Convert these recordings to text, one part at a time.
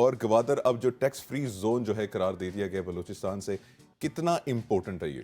اور گوادر اب جو ٹیکس فری زون جو ہے قرار دے دیا گیا بلوچستان سے، کتنا امپورٹنٹ ہے یہ؟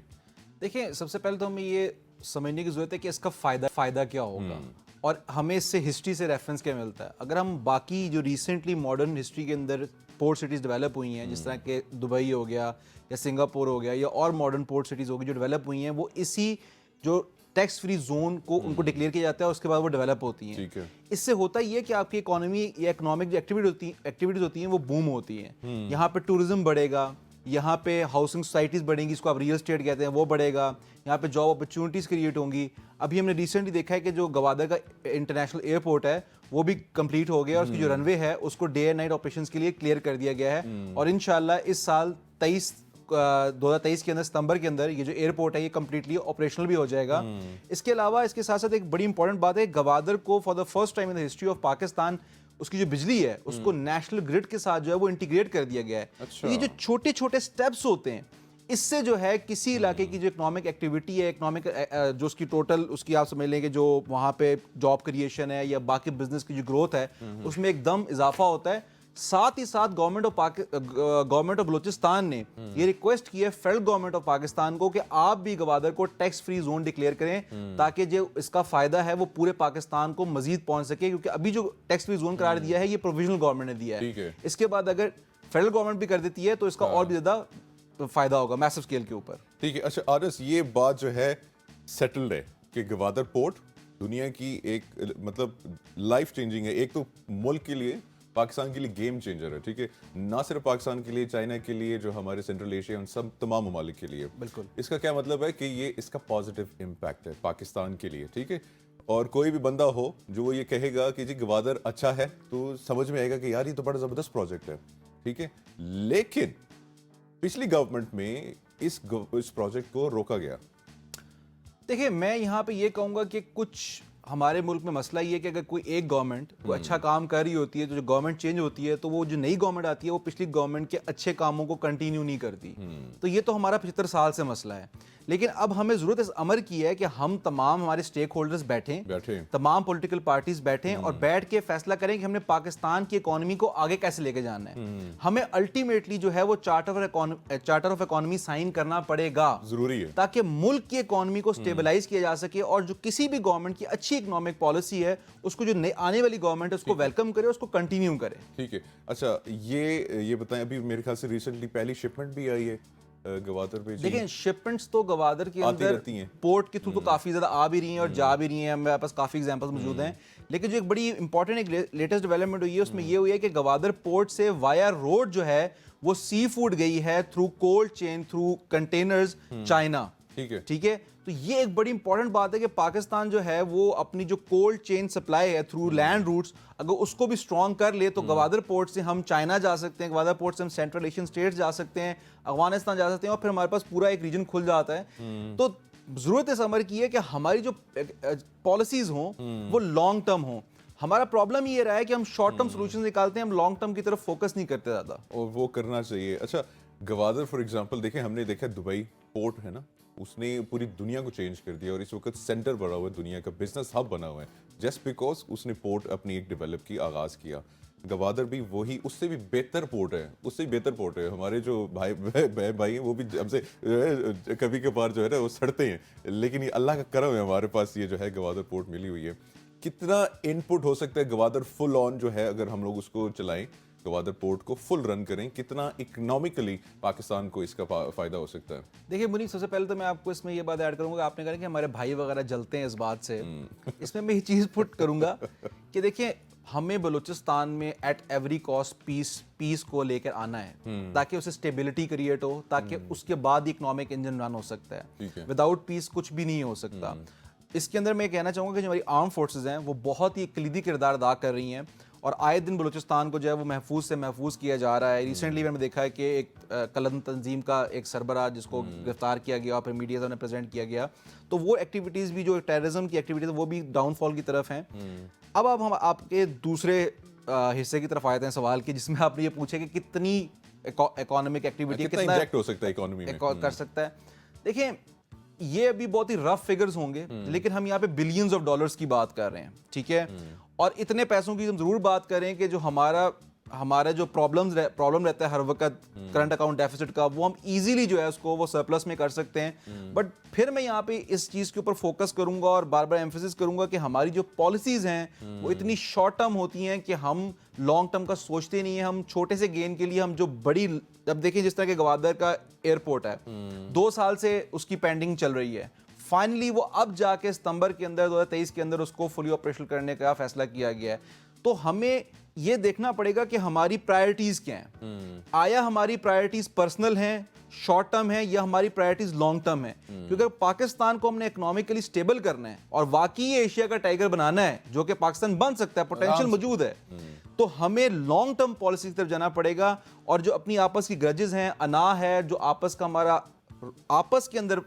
دیکھیں سب سے پہلے تو ہمیں یہ سمجھنے کی ضرورت ہے کہ اس کا فائدہ کیا ہوگا، اور ہمیں اس سے ہسٹری سے ریفرنس کیا ملتا ہے. اگر ہم باقی جو ریسنٹلی ماڈرن ہسٹری کے اندر پورٹ سٹیز ڈیولپ ہوئی ہیں، جس طرح کہ دبئی ہو گیا یا سنگاپور ہو گیا یا اور ماڈرن پورٹ سٹیز ہو گئی جو ڈیولپ ہوئی ہیں، وہ اسی جو ٹیکس فری زون کو ان کو ڈکلیئر کیا جاتا ہے، اس کے بعد وہ ڈیولپ ہوتی ہیں. اس سے ہوتا یہ کہ آپ کی اکانومی یا اکنامک جو ایکٹیویٹیز ہوتی ہیں وہ بوم ہوتی ہیں. یہاں پہ ٹورزم بڑھے گا، یہاں پہ ہاؤسنگ سوسائٹیز بڑھیں گی، اس کو آپ ریئل اسٹیٹ کہتے ہیں، وہ بڑھے گا. یہاں پہ جاب اپرچونیٹیز کریٹ ہوں گی. ابھی ہم نے ریسنٹلی دیکھا ہے کہ جو گوادر کا انٹرنیشنل ایئرپورٹ ہے وہ بھی کمپلیٹ ہو گیا، اور اس کی جو رن وے ہے اس کو ڈے اینڈ نائٹ آپریشنز کے لیے کلیئر کر دیا گیا ہے. اور انشاءاللہ اس سال 2023 کے اندر ستمبر کے اندر یہ جو ایئرپورٹ ہے یہ کمپلیٹلی آپریشنل بھی ہو جائے گا. اس کے علاوہ اس کے ساتھ ساتھ ایک بڑی امپورٹنٹ بات ہے، گوادر کو for the first time in the history of Pakistan اس کی جو بجلی ہے اس کو نیشنل گرڈ کے ساتھ جو ہے وہ انٹیگریٹ کر دیا گیا ہے. یہ جو چھوٹے چھوٹے سٹیپس ہوتے ہیں، اس سے جو ہے کسی علاقے کی جو اکنامک ایکٹیویٹی ہے، اکنامک جو اس کی ٹوٹل اس کی آپ سمجھ لیں کہ جو وہاں پہ جاب کریشن ہے یا باقی بزنس کی جو گروتھ ہے اس میں ایک دم اضافہ ہوتا ہے. ساتھ ہی ساتھ گورنمنٹ آف بلوچستان نے یہ ریکویسٹ کی ہے فیڈرل گورنمنٹ آف پاکستان کو کہ آپ بھی گوادر کو ٹیکس فری زون ڈکلیئر کریں، تاکہ جو اس کا فائدہ ہے وہ پورے پاکستان کو مزید پہنچ سکے. کیونکہ ابھی جو ٹیکس فری زون قرار دیا ہے یہ پروویژنل گورنمنٹ نے دیا ہے. اس کے بعد اگر فیڈرل گورنمنٹ بھی کر دیتی ہے تو اس کا اور بھی زیادہ فائدہ ہوگا میسو اسکیل کے اوپر. ٹھیک ہے. اچھا آرس، یہ بات جو ہے سیٹلڈ ہے کہ گوادر پورٹ دنیا کی ایک مطلب لائف چینجنگ ہے. ایک تو ملک کے لیے، پاکستان کے لیے گیم چینجر ہے. ٹھیک ہے، نہ صرف پاکستان کے لیے، چائنا کے لیے، جو ہمارے سینٹرل ایشیا، ان سب تمام ممالک کے لیے. بالکل. اس کا کیا مطلب ہے کہ یہ اس کا پازیٹیو امپیکٹ ہے پاکستان کے لیے. ٹھیک ہے، اور کوئی بھی بندہ ہو جو وہ یہ کہے گا کہ جی گوادر اچھا ہے تو سمجھ میں آئے گا کہ یار یہ تو بڑا زبردست پروجیکٹ ہے. ٹھیک ہے، لیکن پچھلی گورنمنٹ میں اس پروجیکٹ کو روکا گیا. دیکھیں میں یہاں پہ یہ کہوں گا کہ کچھ ہمارے ملک میں مسئلہ یہ ہے کہ اگر کوئی ایک گورنمنٹ کوئی اچھا کام کر رہی ہوتی ہے تو جو گورنمنٹ چینج ہوتی ہے تو وہ جو نئی گورنمنٹ آتی ہے وہ پچھلی گورنمنٹ کے اچھے کاموں کو کنٹینیو نہیں کرتی. تو یہ تو ہمارا 75 سال سے مسئلہ ہے. لیکن اب ہمیں ضرورت اس امر کی ہے کہ ہم تمام ہمارے اسٹیک ہولڈرز بیٹھیں، تمام پولیٹیکل پارٹیز بیٹھیں اور بیٹھ کے فیصلہ کریں کہ ہم نے پاکستان کی اکانومی کو آگے کیسے لے کے جانا ہے. ہمیں الٹیمیٹلی جو ہے وہ چارٹر آف اکانومی سائن کرنا پڑے گا، ضروری ہے، تاکہ ملک کی اکانومی کو سٹیبلائز کیا جا سکے، اور جو کسی بھی گورنمنٹ کی اچھی اکنامک پالیسی ہے اس کو جو آنے والی گورنمنٹ ہے اس کو ویلکم کرے، اس کو کنٹینیو کرے. ٹھیک ہے. اچھا یہ بتائیں، ابھی میرے خیال سے ریسنٹلی پہلی شپمنٹ بھی آئی ہے گوادر پہ. دیکھیں شپمنٹس تو گوادر کے اندر پورٹ کے تھرو تو کافی زیادہ آ بھی رہی ہیں اور جا بھی رہی ہیں، میرے پاس کافی ایگزامپلس موجود ہیں. لیکن جو ایک بڑی امپورٹنٹ ایک لیٹسٹ ڈیولپمنٹ ہوئی ہے اس میں یہ ہوئی ہے کہ گوادر پورٹ سے وایا روڈ جو ہے وہ سی فوڈ گئی ہے through cold chain, through containers China. ٹھیک ہے، تو یہ ایک بڑی امپورٹنٹ بات ہے کہ پاکستان جو ہے وہ اپنی جو کولڈ چین سپلائی ہے تھرو لینڈ روٹس اگر اس کو بھی اسٹرانگ کر لے تو گوادر پورٹ سے ہم چائنا جا سکتے ہیں، گوادر پورٹ سے ہم سینٹرل ایشین اسٹیٹس جا سکتے ہیں، افغانستان جا سکتے ہیں، اور پھر ہمارے پاس پورا ایک ریجن کھل جاتا ہے. تو ضرورت اس امر کی ہے کہ ہماری جو پالیسیز ہوں وہ لانگ ٹرم ہوں. ہمارا پرابلم یہ رہا ہے کہ ہم شارٹ ٹرم سولوشن نکالتے ہیں، ہم لانگ ٹرم کی طرف فوکس نہیں کرتے زیادہ، اور وہ کرنا چاہیے. اچھا گوادر فار ایگزامپل دیکھیں، ہم نے دیکھا دبئی پورٹ ہے نا، اس نے پوری دنیا کو چینج کر دیا اور اس وقت سینٹر بنا ہوا ہے، دنیا کا بزنس ہب بنا ہوا ہے، جسٹ بیکاز اس نے پورٹ اپنی ایک ڈیولپ کی، آغاز کیا. گوادر بھی وہی، اس سے بھی بہتر پورٹ ہے، اس سے بھی بہتر پورٹ ہے. ہمارے جو بھائی ہیں وہ بھی ہم سے کبھی کبھار جو ہے نا وہ سڑتے ہیں، لیکن یہ اللہ کا کرم ہے ہمارے پاس یہ جو ہے گوادر پورٹ ملی ہوئی ہے. کتنا ان پٹ ہو سکتا ہے گوادر فل آن جو ہے اگر ہم لوگ اس کو چلائیں، گوادر پورٹ کو فل رن کریں، کتنا اکنامکلی پاکستان کو اس کا فائدہ ہو سکتا ہے؟ دیکھیے منیب، سب سے پہلے تو میں آپ کو اس میں یہ بات ایڈ کروں گا، آپ نے کہا کہ ہمارے بھائی وغیرہ جلتے ہیں اس بات سے. اس میں یہ چیز پٹ کروں گا کہ دیکھیں ہمیں بلوچستان میں ایٹ ایوری کاسٹ پیس کو لے کر آنا ہے، تاکہ اسے اسٹیبلٹی کریٹ ہو، تاکہ اس کے بعد اکنامک انجن رن ہو سکتا ہے. وداؤٹ پیس کچھ بھی نہیں ہو سکتا. اس کے اندر میں کہنا چاہوں گا کہ جو ہماری آرم فورسز ہیں وہ بہت ہی کلیدی کردار ادا کر رہی ہیں، اور آئے دن بلوچستان کو جو ہے وہ محفوظ سے محفوظ کیا جا رہا ہے. ریسنٹلی میں نے دیکھا ہے کہ ایک کلن تنظیم کا ایک سربراہ جس کو گرفتار کیا گیا اور پھر میڈیا میں پریزنٹ کیا گیا، تو وہ ایکٹیویٹیز بھی جو ٹیررزم کی ایکٹیویٹیز وہ بھی ڈاؤن فال کی طرف ہیں. اب ہم آپ کے دوسرے حصے کی طرف آئے ہیں سوال کی، جس میں آپ نے یہ پوچھے کہ کتنی اکانومک ایکٹیویٹی کتنا انجیکٹ ہو سکتا ہے اکانومی میں کر سکتا ہے. دیکھیں یہ ابھی بہت ہی رف فگرز ہوں گے، لیکن ہم یہاں پہ بلینز آف ڈالرز کی بات کر رہے ہیں. ٹھیک ہے، اور اتنے پیسوں کی ہم ضرور بات کریں کہ جو ہمارا ہمارا جو پرابلم رہتا ہے ہر وقت کرنٹ اکاؤنٹ ڈیفیسٹ کا، وہ ہم ایزیلی جو ہے اس کو وہ سرپلس میں کر سکتے ہیں. بٹ پھر میں یہاں پہ اس چیز کے اوپر فوکس کروں گا اور بار بار ایمفیسس کروں گا کہ ہماری جو پالیسیز ہیں وہ اتنی شارٹ ٹرم ہوتی ہیں کہ ہم لانگ ٹرم کا سوچتے نہیں ہیں. ہم چھوٹے سے گین کے لیے ہم جو بڑی، اب دیکھیں جس طرح کہ گوادر کا ایئرپورٹ ہے 2 سال سے اس کی پینڈنگ چل رہی ہے، فائنلی وہ اب جا کے ستمبر کے اندر 2023 کے اندر اس کو فلی آپریشنل کرنے کا فیصلہ کیا گیا ہے. تو ہمیں یہ دیکھنا پڑے گا کہ ہماری پرائرٹیز کیا ہیں. آیا ہماری پرائرٹیز پرسنل ہیں، شارٹ ٹرم ہیں، یا ہماری پرائرٹیز لانگ ٹرم ہیں؟ کیونکہ پاکستان کو ہم نے اکنامکلی سٹیبل کرنا ہے اور واقعی ایشیا کا ٹائگر بنانا ہے، جو کہ پاکستان بن سکتا ہے، پوٹینشیل موجود ہے، تو ہمیں لانگ ٹرم پالیسی کی طرف جانا پڑے گا. اور جو اپنی آپس کی گرجز ہیں، انا ہے، جو آپس کا ہمارا آپس کے اندر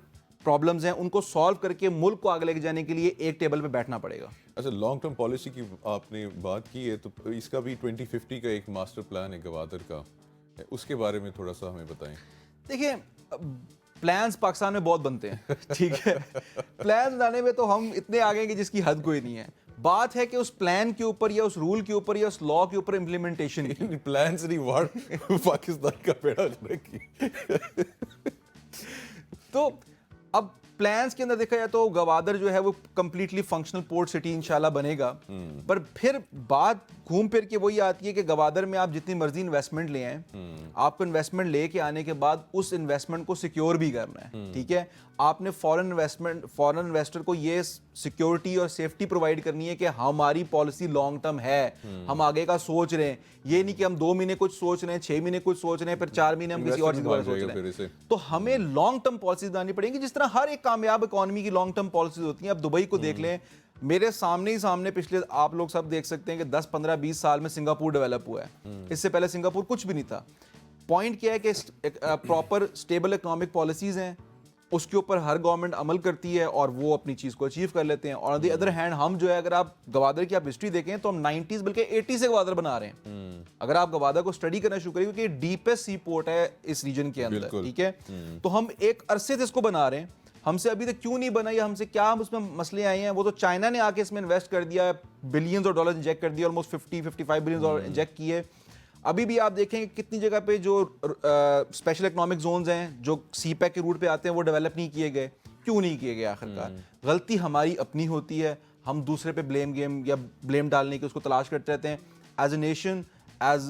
پرابلمز ہیں، ان کو سالو کر کے ملک کو آگے لے کے جانے کے لیے ایک ٹیبل پہ بیٹھنا پڑے گا. اچھا، لانگ ٹرم پالیسی کی آپ نے بات کی ہے، تو اس کا بھی 2050 کا ایک ماسٹر پلان ہے گوادر کا، اس کے بارے میں تھوڑا سا ہمیں بتائیں. دیکھیں پلانز پاکستان میں بہت بنتے ہیں، ٹھیک ہے، پلانز بنانے میں تو ہم اتنے آگے ہیں کہ جس کی حد کوئی نہیں ہے. بات ہے کہ اس پلان کے اوپر یا اس رول کے اوپر یا اس لا کے اوپر امپلیمنٹیشن کی. پلانس نہیں، وارڈ پاکستان کا بیڑا غرق کی. تو اب پلانز کے اندر دیکھا جائے تو گوادر جو ہے وہ کمپلیٹلی فنکشنل پورٹ سٹی انشاءاللہ بنے گا. پر پھر بات گھوم پھر کے وہی آتی ہے کہ گوادر میں آپ جتنی مرضی انویسٹمنٹ لے آئیں، آپ کو انویسٹمنٹ لے کے آنے کے بعد اس انویسٹمنٹ کو سیکیور بھی کرنا ہے. ٹھیک ہے، آپ نے فورن انویسٹر کو یہ سیکیورٹی اور سیفٹی پرووائڈ کرنی ہے کہ ہماری پالیسی لانگ ٹرم ہے، ہم آگے کا سوچ رہے ہیں. یہ نہیں کہ ہم 2 مہینے کچھ سوچ رہے ہیں، 6 مہینے کچھ سوچ رہے ہیں، پھر 4 مہینے ہم کسی اور چیز کے بارے میں سوچ رہے ہیں. تو ہمیں لانگ ٹرم پالیسیز بنانی پڑیں گی، جس طرح ہر ایک کامیاب اکانومی کی لانگ ٹرم پالیسیز ہوتی ہیں. اب دبئی کو دیکھ لیں، میرے سامنے پچھلے آپ لوگ سب دیکھ سکتے ہیں کہ 10 15 20 سال میں سنگاپور ڈیولپ ہوا ہے. اس سے پہلے سنگاپور کچھ بھی نہیں تھا. پوائنٹ کیا ہے کہ پراپر اسٹیبل اکنامک پالیسیز ہیں، اس کے اوپر ہر گورنمنٹ عمل کرتی ہے اور وہ اپنی چیز کو اچیو کر لیتے ہیں. اور آن دی ادر ہینڈ ہم جو ہے، اگر آپ گوادر کی آپ ہسٹری دیکھیں تو ہم 90s بلکہ 80 سے گوادر بنا رہے ہیں. اگر آپ گوادر کو اسٹڈی کرنا شروع کریں، کیونکہ یہ ڈیپسٹ سی پورٹ ہے اس ریجن کے اندر، ٹھیک ہے، تو ہم ایک عرصے سے اس کو بنا رہے ہیں. ہم سے ابھی تک کیوں نہیں بنا یا ہم سے کیا اس میں مسئلے آئے ہیں؟ وہ تو چائنا نے آ کے اس میں انویسٹ کر دیا ہے، بلینز آف ڈالر انجیکٹ کر دیا، آلموسٹ 50-55 بلین ڈالر انجیکٹ کیے. ابھی بھی آپ دیکھیں کہ کتنی جگہ پہ جو اسپیشل اکنامک زونز ہیں جو سی پیک کے روٹ پہ آتے ہیں وہ ڈیولپ نہیں کیے گئے. کیوں نہیں کیے گئے؟ آخرکار غلطی ہماری اپنی ہوتی ہے، ہم دوسرے پہ بلیم گیم یا بلیم ڈالنے کی اس کو تلاش کرتے رہتے ہیں. As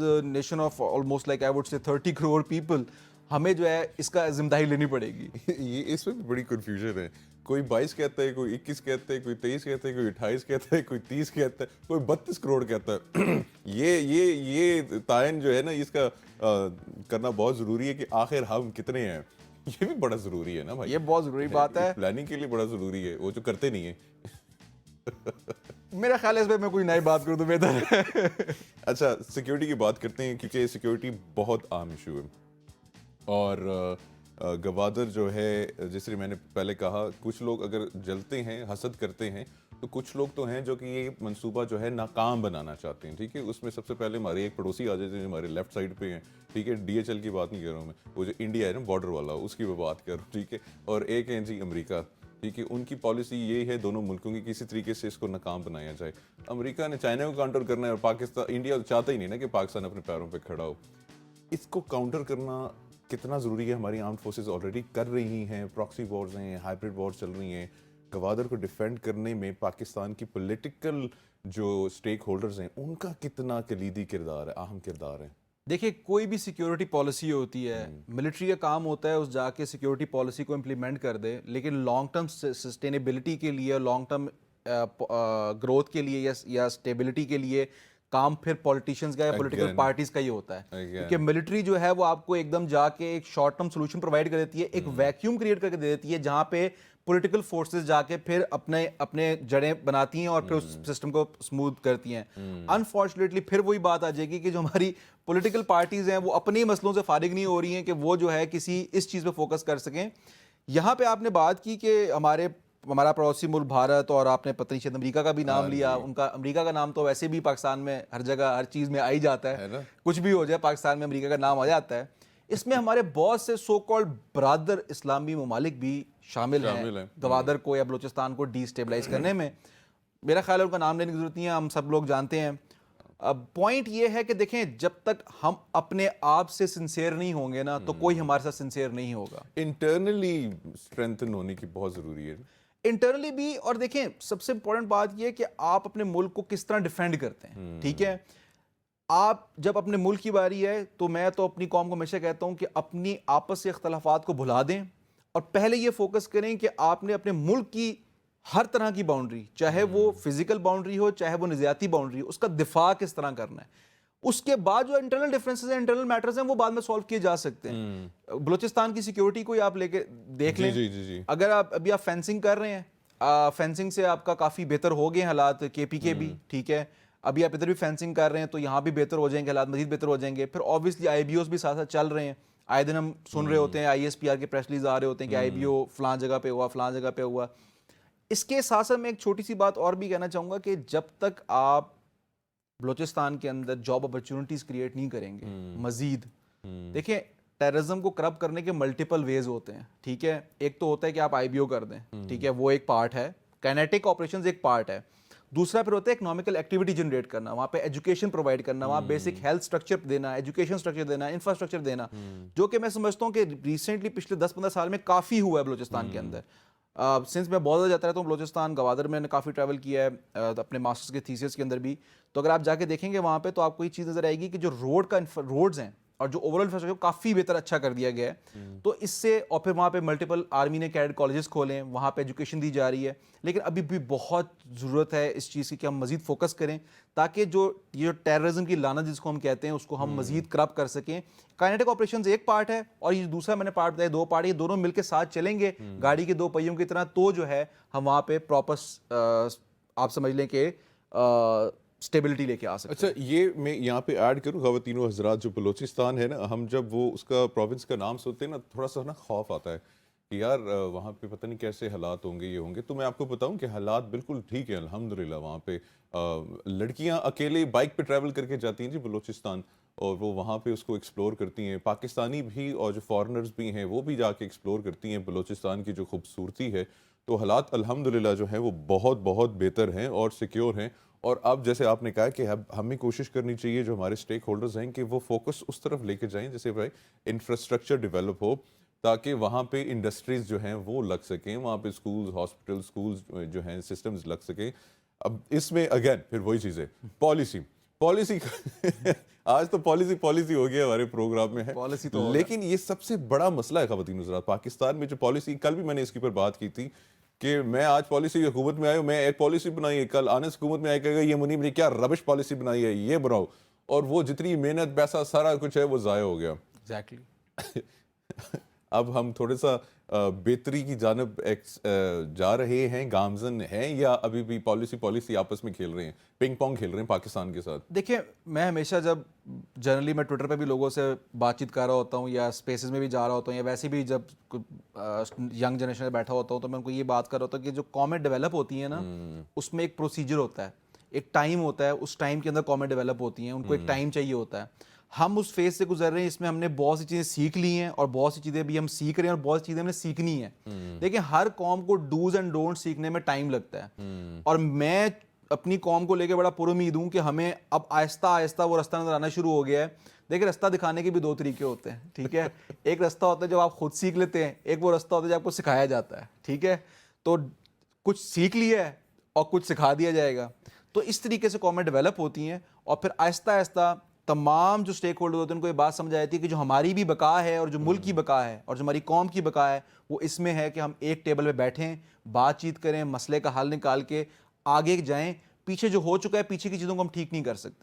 a nation of almost like I would say 30 crore people, ہمیں جو ہے اس کا ذمہ داری لینی پڑے گی. یہ اس میں بھی بڑی کنفیوژن ہے. کوئی 22 کہتا ہے، کوئی 21 کہتا ہے، کوئی 23 کہتا ہے، کوئی 28 کہتا ہے، کوئی 30 کہتا ہے، کوئی 32 کروڑ کہتا ہے. یہ تعین جو ہے نا، اس کا کرنا بہت ضروری ہے کہ آخر ہم کتنے ہیں. یہ بھی بڑا ضروری ہے نا بھائی، یہ بہت ضروری بات ہے، پلاننگ کے لیے بڑا ضروری ہے، وہ جو کرتے نہیں ہیں. میرا خیال ہے اس پہ میں کوئی نئی بات کروں تو بہتر ہے. اچھا، سیکیورٹی کی بات کرتے ہیں، کیونکہ سیکیورٹی بہت عام ایشو ہے. اور گوادر جو ہے، جس طرح میں نے پہلے کہا، کچھ لوگ اگر جلتے ہیں، حسد کرتے ہیں، تو کچھ لوگ تو ہیں جو کہ یہ منصوبہ جو ہے ناکام بنانا چاہتے ہیں. ٹھیک ہے، اس میں سب سے پہلے ہمارے ایک پڑوسی آ جاتے ہیں جو ہمارے لیفٹ سائڈ پہ ہیں. ٹھیک ہے، ڈی ایچ ایل کی بات نہیں کر رہا ہوں میں، وہ جو انڈیا ہے نا بارڈر والا، اس کی میں بات کر رہا ہوں. ٹھیک ہے، اور ایک ہے جی امریکہ. ٹھیک ہے، ان کی پالیسی یہ ہے دونوں ملکوں کی کسی طریقے سے اس کو ناکام بنایا جائے. امریکہ نے چائنا کو کاؤنٹر کرنا ہے اور پاکستان، انڈیا چاہتا ہی نہیں نا کہ پاکستان اپنے پیروں پہ کھڑا ہو. اس کو کاؤنٹر کرنا کتنا ضروری ہے؟ ہماری آرمڈ فورسز آلریڈی کر رہی ہیں، پراکسی وارز ہیں، ہائبرڈ وارز چل رہی ہیں. گوادر کو ڈیفینڈ کرنے میں پاکستان کی پولیٹیکل جو سٹیک ہولڈرز ہیں ان کا کتنا کلیدی کردار ہے، اہم کردار ہے؟ دیکھیں، کوئی بھی سیکیورٹی پالیسی ہوتی ہے، ملٹری کا کام ہوتا ہے اس جا کے سیکیورٹی پالیسی کو امپلیمنٹ کر دے، لیکن لانگ ٹرم سسٹینیبلٹی کے لیے، لانگ ٹرم گروتھ کے لیے یا اسٹیبلٹی کے لیے کام پھر پولیٹیشینز کا یا پولیٹیکل پارٹیز کا ہی ہوتا ہے. کیونکہ ملٹری جو ہے وہ آپ کو ایک دم جا کے ایک شارٹ ٹرم سولوشن پرووائڈ کر دیتی ہے، ایک ویکیوم کریٹ کر کے دے دیتی ہے جہاں پہ پولیٹیکل فورسز جا کے پھر اپنے جڑیں بناتی ہیں اور پھر اس سسٹم کو اسموتھ کرتی ہیں. انفارچونیٹلی پھر وہی بات آ جائے گی کہ جو ہماری پولیٹیکل پارٹیز ہیں وہ اپنے مسئلوں سے فارغ نہیں ہو رہی ہیں کہ وہ جو ہے کسی اس چیز پہ فوکس کر سکیں. یہاں پہ آپ نے بات کی کہ ہمارا پڑوسی ملک بھارت، اور آپ نے پتہ نہیں شاید امریکہ کا بھی نام لیا. ان کا امریکہ کا نام تو ویسے بھی پاکستان میں ہر جگہ ہر چیز میں آ ہی جاتا ہے، کچھ بھی ہو جائے پاکستان میں امریکہ کا نام آ جاتا ہے. اس میں ہمارے بہت سے سو کالڈ برادر اسلامی ممالک بھی شامل ہیں گوادر کو یا بلوچستان کو ڈی اسٹیبلائز کرنے میں. میرا خیال ہے ان کا نام لینے کی ضرورت نہیں ہے، ہم سب لوگ جانتے ہیں. پوائنٹ یہ ہے کہ دیکھیں جب تک ہم اپنے آپ سے سنسیئر نہیں ہوں گے نا تو کوئی ہمارے ساتھ سنسیئر نہیں ہوگا. انٹرنلی اسٹرینتھن ہونے کی بہت ضروری ہے. انٹرنلی بھی, اور دیکھیں سب سے امپورٹنٹ بات یہ ہے کہ آپ اپنے ملک کو کس طرح ڈیفینڈ کرتے ہیں. ٹھیک ہے, آپ جب اپنے ملک کی باری ہے تو میں تو اپنی قوم کو ہمیشہ کہتا ہوں کہ اپنی آپس سے اختلافات کو بھلا دیں اور پہلے یہ فوکس کریں کہ آپ نے اپنے ملک کی ہر طرح کی باؤنڈری, چاہے وہ فزیکل باؤنڈری ہو چاہے وہ نظریاتی باؤنڈری ہو, اس کا دفاع کس طرح کرنا ہے. اس کے بعد جو انٹرنل ڈفرینسز ہیں, انٹرنل میٹرز ہیں, وہ بعد میں سولو کیے جا سکتے ہیں. بلوچستان کی سیکیورٹی کو آپ لے کے دیکھ لیں. اگر آپ ابھی آپ فینسنگ کر رہے ہیں, فینسنگ سے آپ کا کافی بہتر ہو گئے حالات, کے پی کے بھی ٹھیک ہے, ابھی آپ ادھر بھی فینسنگ کر رہے ہیں تو یہاں بھی بہتر ہو جائیں گے, حالات مزید بہتر ہو جائیں گے. پھر آبویسلی آئی بی اوز بھی ساتھ ساتھ چل رہے ہیں, آئے دن ہم سن رہے ہوتے ہیں, آئی ایس پی آر کے پریس ریلیز آ رہے ہوتے ہیں کہ آئی بی او فلاں جگہ پہ ہوا, فلاں جگہ پہ ہوا. اس کے ساتھ ساتھ میں ایک چھوٹی سی بات اور بھی کہنا چاہوں گا کہ جب تک آپ بلوچستان کے اندر جاب اپرچونٹیز کریٹ نہیں کریں گے مزید, دیکھیں ٹیررزم کو کرب کرنے کے ملٹیپل ویز ہوتے ہیں. ٹھیک ہے, ایک تو ہوتا ہے کہ آپ آئی بی او کر دیں, ٹھیک ہے, وہ ایک پارٹ ہے, کائنیٹک آپریشنز ایک پارٹ ہے. دوسرا پھر ہوتا ہے اکنامیکل ایکٹیویٹی جنریٹ کرنا, وہاں پہ ایجوکیشن پرووائڈ کرنا, وہاں بیسک ہیلتھ اسٹرکچر دینا, ایجوکیشن اسٹرکچر دینا, انفراسٹرکچر دینا, جو کہ میں سمجھتا ہوں کہ ریسنٹلی پچھلے 10-15 سال میں کافی ہوا ہے بلوچستان کے اندر. سنس میں بہت زیادہ جاتا رہتا ہوں بلوچستان, گوادر میں نے کافی ٹریول کیا ہے اپنے ماسٹرز کے تھیسس کے اندر بھی, تو اگر آپ جا کے دیکھیں گے وہاں پہ تو آپ کو یہ چیز نظر آئے گی کہ جو روڈز ہیں اور جو اوور آل انفراسٹرکچر کافی بہتر اچھا کر دیا گیا ہے. تو اس سے, اور پھر وہاں پہ ملٹیپل آرمی نے کیڈٹ کالجز کھولے, وہاں پہ ایجوکیشن دی جا رہی ہے. لیکن ابھی بھی بہت ضرورت ہے اس چیز کی کہ ہم مزید فوکس کریں تاکہ یہ ٹیررزم کی لعنت جس کو ہم کہتے ہیں اس کو ہم مزید کرب کر سکیں. کائنیٹک آپریشنز ایک پارٹ ہے اور یہ دوسرا میں نے پارٹ بتایا, 2 پارٹ, یہ دونوں مل کے ساتھ چلیں گے گاڑی کے 2 پہیوں کی طرح, تو جو ہے ہم وہاں پہ پراپر آپ سمجھ لیں کہ اسٹیبلٹی لے کے آ سکتے ہیں. اچھا, یہ میں یہاں پہ ایڈ کروں, خواتین و حضرات, جو بلوچستان ہے نا, ہم جب وہ اس کا پروونس کا نام سنتے ہیں نا, تھوڑا سا نا خوف آتا ہے کہ یار وہاں پہ پتہ نہیں کیسے حالات ہوں گے, یہ ہوں گے. تو میں آپ کو بتاؤں کہ حالات بالکل ٹھیک ہیں الحمدللہ. وہاں پہ لڑکیاں اکیلے بائک پہ ٹریول کر کے جاتی ہیں جی بلوچستان, اور وہ وہاں پہ اس کو ایکسپلور کرتی ہیں. پاکستانی بھی اور جو فارنرز بھی ہیں وہ بھی جا کے ایکسپلور کرتی ہیں بلوچستان کی جو خوبصورتی ہے. تو حالات الحمدللہ جو ہیں وہ بہت بہت بہتر ہیں اور سیکیور ہیں. اور اب جیسے آپ نے کہا کہ اب ہمیں کوشش کرنی چاہیے, جو ہمارے اسٹیک ہولڈرز ہیں, کہ وہ فوکس اس طرف لے کے جائیں جیسے بھائی انفراسٹرکچر ڈیولپ ہو, تاکہ وہاں پہ انڈسٹریز جو ہیں وہ لگ سکیں, وہاں پہ اسکولز, ہاسپٹل, اسکولز جو ہیں سسٹمز لگ سکیں. اب اس میں اگین پھر وہی چیز ہے, پالیسی آج تو پالیسی ہو گیا ہمارے پروگرام میں ہے, لیکن یہ سب سے بڑا مسئلہ ہے خواتین حضرات پاکستان میں. جو پالیسی, کل بھی میں نے اس کے اوپر بات کی تھی کہ میں آج پالیسی حکومت میں آیا ہوں, میں ایک پالیسی بنائی ہے, کل آنے حکومت میں آئے کہے گا یہ منی نے کیا ربش پالیسی بنائی ہے, یہ بناؤ, اور وہ جتنی محنت پیسہ سارا کچھ ہے وہ ضائع ہو گیا. ایگزیکٹلی. اب ہم تھوڑے سا بہتری کی جانب جا رہے ہیں, گامزن ہیں, یا ابھی بھی پالیسی آپس میں کھیل رہے ہیں, پنگ پونگ کھیل رہے ہیں پاکستان کے ساتھ؟ دیکھیں میں ہمیشہ جب جنرلی میں ٹویٹر پہ بھی لوگوں سے بات چیت کر رہا ہوتا ہوں یا اسپیسز میں بھی جا رہا ہوتا ہوں یا ویسے بھی جب ینگ جنریشن میں بیٹھا ہوتا ہوں تو میں ان کو یہ بات کر رہا ہوتا ہوں کہ جو قومیں ڈیولپ ہوتی ہیں نا, اس میں ایک پروسیجر ہوتا ہے, ایک ٹائم ہوتا ہے, اس ٹائم کے اندر قومیں ڈیولپ ہوتی ہیں, ان کو ایک ٹائم چاہیے ہوتا ہے. ہم اس فیز سے گزر رہے ہیں, اس میں ہم نے بہت سی چیزیں سیکھ لی ہیں اور بہت سی چیزیں بھی ہم سیکھ رہے ہیں اور بہت سی چیزیں ہم نے سیکھنی ہیں. دیکھیں ہر قوم کو ڈوز اینڈ ڈونٹ سیکھنے میں ٹائم لگتا ہے, اور میں اپنی قوم کو لے کے بڑا پر امید ہوں کہ ہمیں اب آہستہ آہستہ وہ رستہ نظر آنا شروع ہو گیا ہے. دیکھیں رستہ دکھانے کے بھی 2 طریقے ہوتے ہیں, ٹھیک ہے, ایک رستہ ہوتا ہے جب آپ خود سیکھ لیتے ہیں, ایک وہ رستہ ہوتا ہے جب آپ کو سکھایا جاتا ہے, ٹھیک ہے. تو کچھ سیکھ لیا ہے اور کچھ سکھا دیا جائے گا. تو اس طریقے سے قومیں ڈیولپ ہوتی ہیں, اور پھر آہستہ آہستہ تمام جو اسٹیک ہولڈر ہوتے ہیں ان کو یہ بات سمجھ آتی ہے کہ جو ہماری بھی بقا ہے اور جو ملک کی بقا ہے اور جو ہماری قوم کی بقا ہے وہ اس میں ہے کہ ہم ایک ٹیبل پہ بیٹھیں, بات چیت کریں, مسئلے کا حل نکال کے آگے جائیں. پیچھے جو ہو چکا ہے, پیچھے کی چیزوں کو ہم ٹھیک نہیں کر سکتے.